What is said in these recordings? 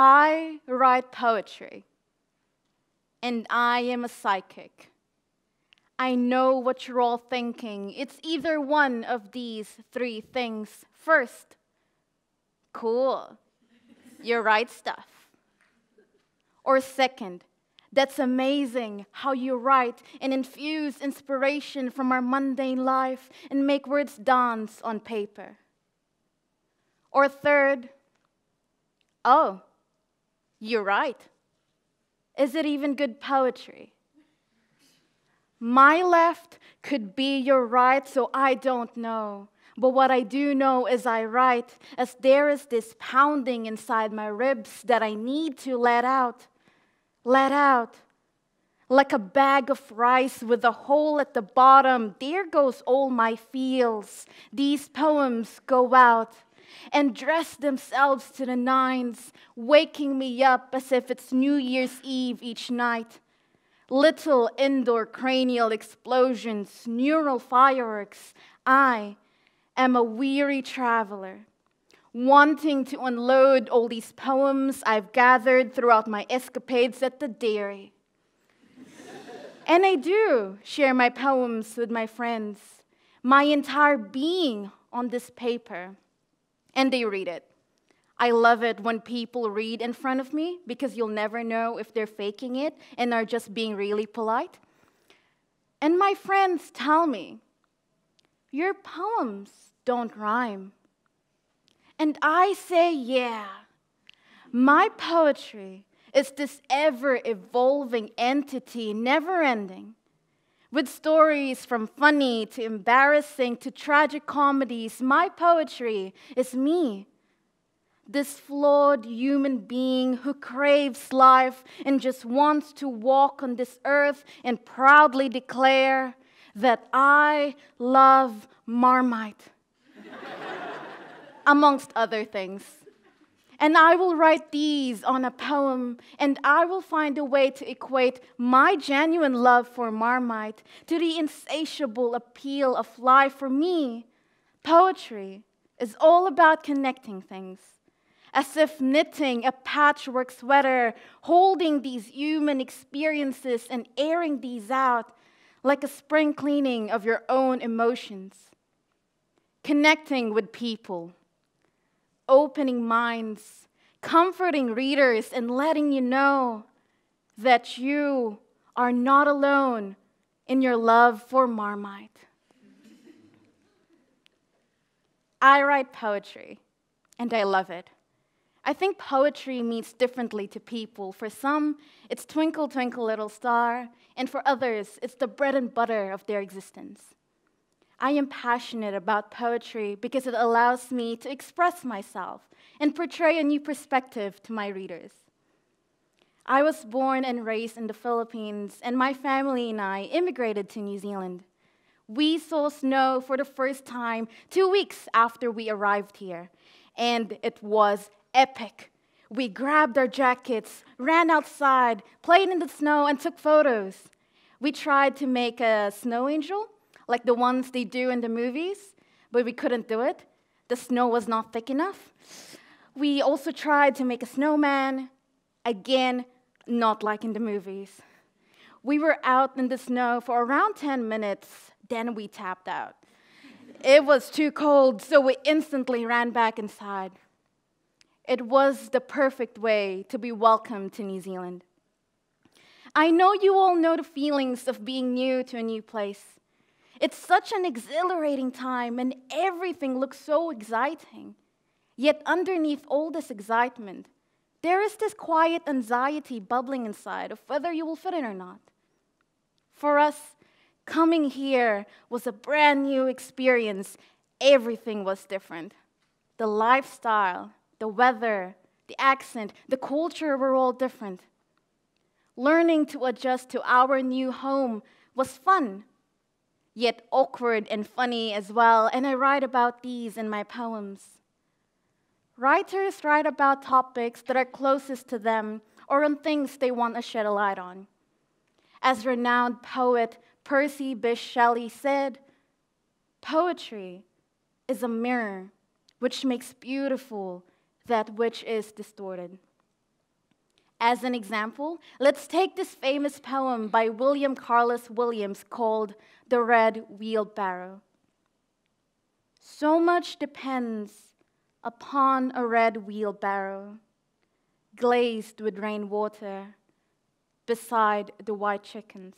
I write poetry, and I am a psychic. I know what you're all thinking. It's either one of these three things. First, cool, you write stuff. Or second, that's amazing how you write and infuse inspiration from our mundane life and make words dance on paper. Or third, oh, you're right. Is it even good poetry? My left could be your right, so I don't know. But what I do know is I write, as there is this pounding inside my ribs that I need to let out. Let out. Like a bag of rice with a hole at the bottom, there goes all my feels. These poems go out and dress themselves to the nines, waking me up as if it's New Year's Eve each night. Little indoor cranial explosions, neural fireworks. I am a weary traveler, wanting to unload all these poems I've gathered throughout my escapades at the dairy. And I do share my poems with my friends, my entire being on this paper, and they read it. I love it when people read in front of me because you'll never know if they're faking it and are just being really polite. And my friends tell me, your poems don't rhyme. And I say, yeah, my poetry is this ever-evolving entity, never-ending, with stories from funny to embarrassing to tragic comedies. My poetry is me. This flawed human being who craves life and just wants to walk on this earth and proudly declare that I love Marmite, amongst other things. And I will write these on a poem, and I will find a way to equate my genuine love for Marmite to the insatiable appeal of life. For me, poetry is all about connecting things. As if knitting a patchwork sweater, holding these human experiences and airing these out like a spring cleaning of your own emotions. Connecting with people, opening minds, comforting readers, and letting you know that you are not alone in your love for Marmite. I write poetry, and I love it. I think poetry means differently to people. For some, it's Twinkle, Twinkle, Little Star, and for others, it's the bread and butter of their existence. I am passionate about poetry because it allows me to express myself and portray a new perspective to my readers. I was born and raised in the Philippines, and my family and I immigrated to New Zealand. We saw snow for the first time 2 weeks after we arrived here, and it was epic. We grabbed our jackets, ran outside, played in the snow, and took photos. We tried to make a snow angel, like the ones they do in the movies, but we couldn't do it. The snow was not thick enough. We also tried to make a snowman, again, not like in the movies. We were out in the snow for around 10 minutes, then we tapped out. It was too cold, so we instantly ran back inside. It was the perfect way to be welcomed to New Zealand. I know you all know the feelings of being new to a new place. It's such an exhilarating time, and everything looks so exciting. Yet underneath all this excitement, there is this quiet anxiety bubbling inside of whether you will fit in or not. For us, coming here was a brand new experience. Everything was different. The lifestyle, the weather, the accent, the culture were all different. Learning to adjust to our new home was fun, yet awkward and funny as well, and I write about these in my poems. Writers write about topics that are closest to them or on things they want to shed a light on. As renowned poet Percy Bysshe Shelley said, poetry is a mirror which makes beautiful that which is distorted. As an example, let's take this famous poem by William Carlos Williams called The Red Wheelbarrow. So much depends upon a red wheelbarrow, glazed with rainwater, beside the white chickens.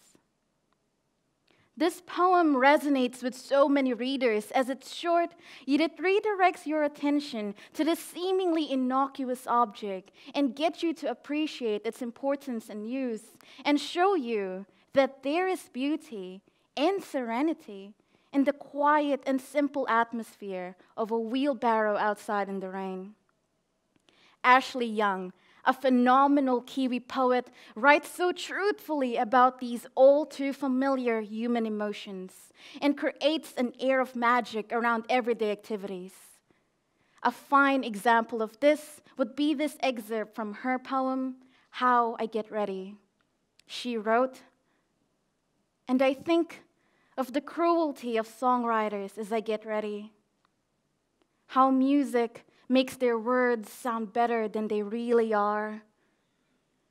This poem resonates with so many readers as it's short, yet it redirects your attention to this seemingly innocuous object and gets you to appreciate its importance and use and show you that there is beauty and serenity in the quiet and simple atmosphere of a wheelbarrow outside in the rain. Ashley Young, a phenomenal Kiwi poet, writes so truthfully about these all too familiar human emotions and creates an air of magic around everyday activities. A fine example of this would be this excerpt from her poem, How I Get Ready. She wrote, "And I think of the cruelty of songwriters as I get ready, how music makes their words sound better than they really are.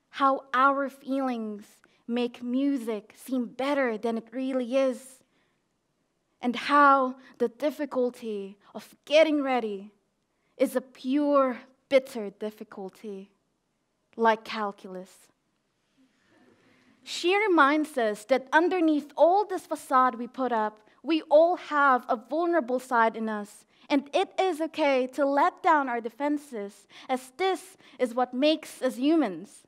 How our feelings make music seem better than it really is. And how the difficulty of getting ready is a pure, bitter difficulty, like calculus." She reminds us that underneath all this facade we put up, we all have a vulnerable side in us. And it is okay to let down our defenses, as this is what makes us humans,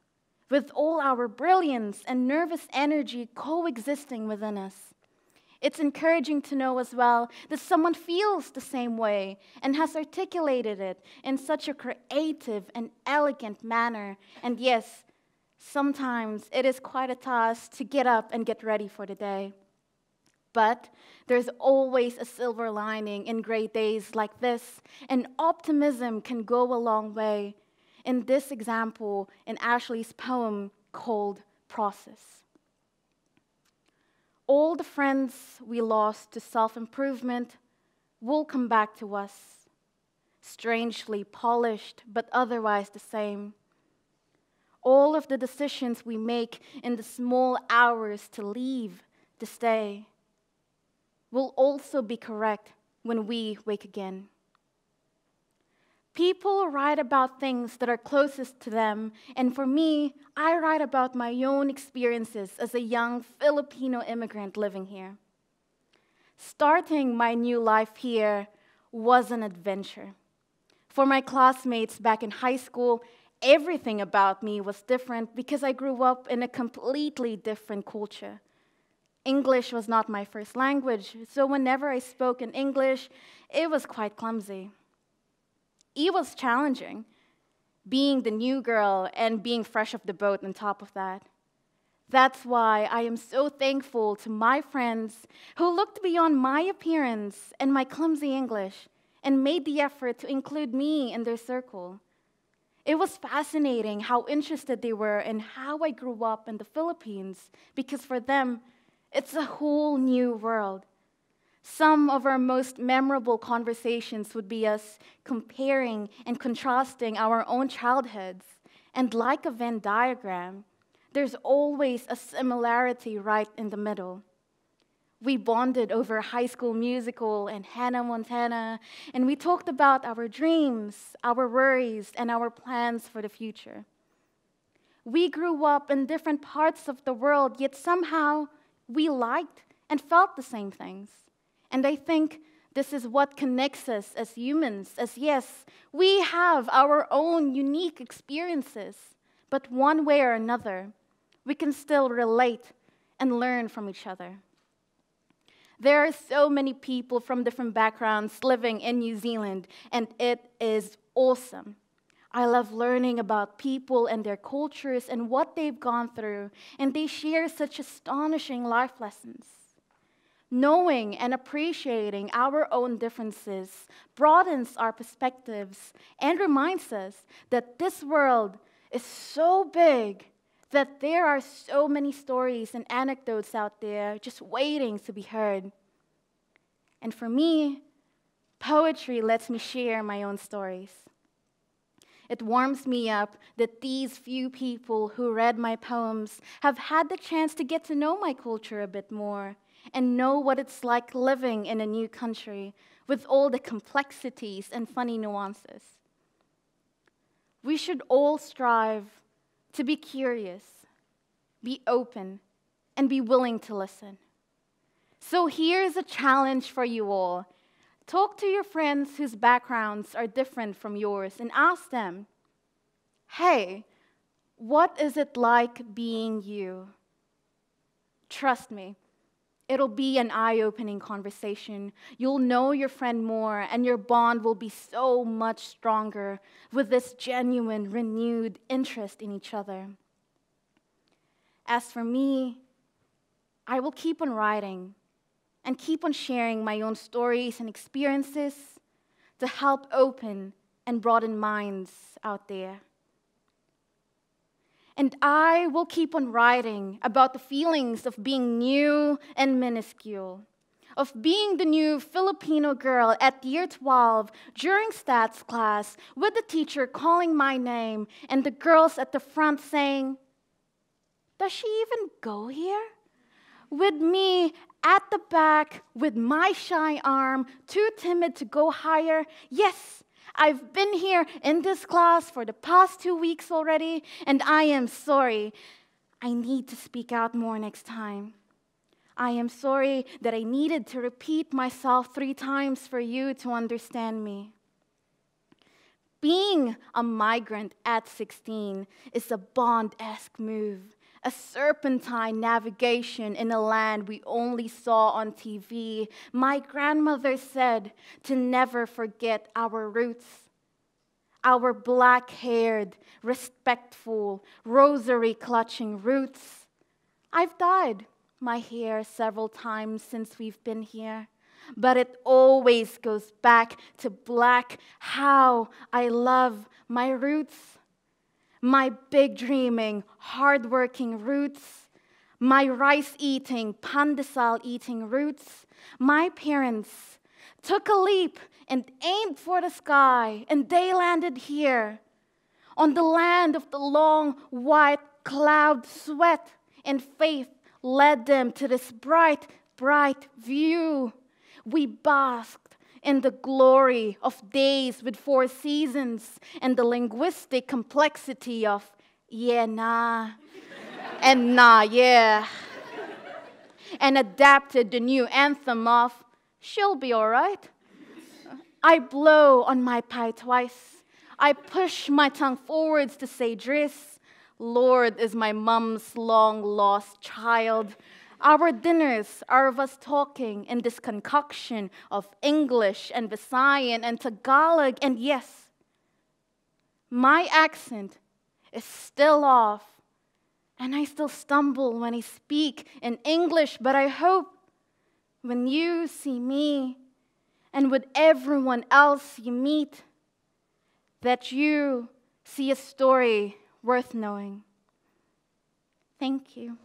with all our brilliance and nervous energy coexisting within us. It's encouraging to know as well that someone feels the same way and has articulated it in such a creative and elegant manner. And yes, sometimes it is quite a task to get up and get ready for the day. But there's always a silver lining in gray days like this, and optimism can go a long way. In this example, in Ashley's poem called Process. All the friends we lost to self-improvement will come back to us, strangely polished, but otherwise the same. All of the decisions we make in the small hours to leave, to stay, will also be correct when we wake again. People write about things that are closest to them, and for me, I write about my own experiences as a young Filipino immigrant living here. Starting my new life here was an adventure. For my classmates back in high school, everything about me was different because I grew up in a completely different culture. English was not my first language, so whenever I spoke in English, it was quite clumsy. It was challenging, being the new girl and being fresh off the boat on top of that. That's why I am so thankful to my friends who looked beyond my appearance and my clumsy English and made the effort to include me in their circle. It was fascinating how interested they were in how I grew up in the Philippines, because for them, it's a whole new world. Some of our most memorable conversations would be us comparing and contrasting our own childhoods. And like a Venn diagram, there's always a similarity right in the middle. We bonded over High School Musical and Hannah Montana, and we talked about our dreams, our worries, and our plans for the future. We grew up in different parts of the world, yet somehow we liked and felt the same things. And I think this is what connects us as humans, as yes, we have our own unique experiences, but one way or another, we can still relate and learn from each other. There are so many people from different backgrounds living in New Zealand, and it is awesome. I love learning about people and their cultures and what they've gone through, and they share such astonishing life lessons. Knowing and appreciating our own differences broadens our perspectives and reminds us that this world is so big that there are so many stories and anecdotes out there just waiting to be heard. And for me, poetry lets me share my own stories. It warms me up that these few people who read my poems have had the chance to get to know my culture a bit more and know what it's like living in a new country with all the complexities and funny nuances. We should all strive to be curious, be open, and be willing to listen. So here's a challenge for you all. Talk to your friends whose backgrounds are different from yours and ask them, hey, what is it like being you? Trust me, it'll be an eye-opening conversation. You'll know your friend more, and your bond will be so much stronger with this genuine, renewed interest in each other. As for me, I will keep on writing and keep on sharing my own stories and experiences to help open and broaden minds out there. And I will keep on writing about the feelings of being new and minuscule, of being the new Filipino girl at year 12 during stats class with the teacher calling my name and the girls at the front saying, "Does she even go here?" With me at the back with my shy arm, too timid to go higher. Yes, I've been here in this class for the past 2 weeks already, and I am sorry. I need to speak out more next time. I am sorry that I needed to repeat myself 3 times for you to understand me. Being a migrant at 16 is a Bond-esque move, a serpentine navigation in a land we only saw on TV. My grandmother said to never forget our roots, our black-haired, respectful, rosary-clutching roots. I've dyed my hair several times since we've been here, but it always goes back to black. How I love my roots. My big dreaming, hardworking roots, my rice-eating, pandesal-eating roots. My parents took a leap and aimed for the sky, and they landed here, on the land of the long white cloud. Sweat and faith led them to this bright, bright view. We basked in the glory of days with 4 seasons and the linguistic complexity of yeah, nah, and nah, yeah, and adapted the new anthem of she'll be all right. I blow on my pie twice. I push my tongue forwards to say dris. Lord is my mom's long-lost child. Our dinners are of us talking in this concoction of English and Visayan and Tagalog. And yes, my accent is still off, and I still stumble when I speak in English, but I hope when you see me and with everyone else you meet, that you see a story worth knowing. Thank you.